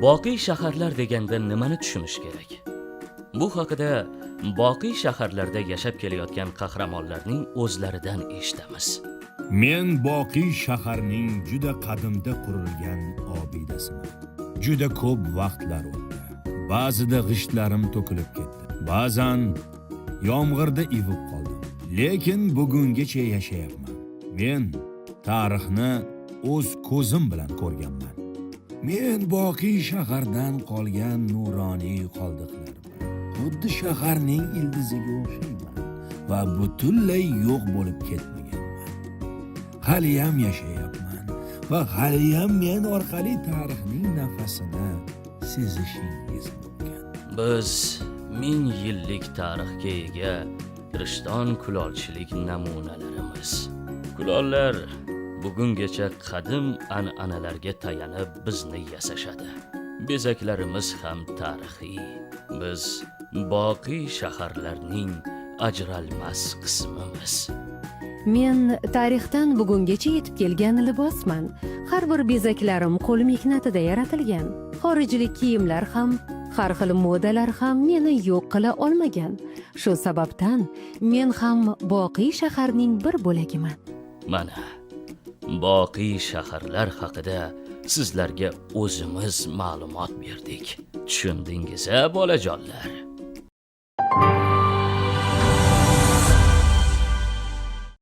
Boqiy shaharlar deganda nimani tushunish kerak? Bu haqida boqiy shaharlarda yashab kelayotgan qahramonlarning o'zlaridan eshitamiz. Men Boqiy shaharning juda qadimda qurilgan obidasiman. Juda ko'p vaqtlar o'tdi. Ba'zida g'ishtlarim to'kilib ketdi. Ba'zan yomg'irda ivib qoldim. Lekin bugungacha yashayapman. Men tarixni o'z ko'zim bilan ko'rganman. Men Boqiy shahardan qolgan nuroniy qoldiqlarman. Xuddi shaharning ildiziga o'xshayman va butunlay yo'q bo'lib ketmaganman. Haliyam yashayapman va haliyam men orqali tarixning nafasini sezishingiz mumkin. Biz 1000 yillik tarixga ega Rishton kulolchilik namunalarimiz. Kulollar bugungacha qadim an'analarga tayanib bizni yasashadi. Bezaklarimiz ham tarixiy. Biz boqiy shaharlarning ajralmas qismimiz. Men tarixdan bugungacha yetib kelgan libosman. Har bir bezaklarim qo'l mehnatida yaratilgan. Xorijlik kiyimlar ham, har xil modalar ham meni yo'q qila olmagan. Shu sababdan men ham boqiy shaharning bir bo'lagiman. Mana boqiy shaharlar haqida sizlarga o'zimiz ma'lumot berdik. Tushundingiz-a, bolajonlar?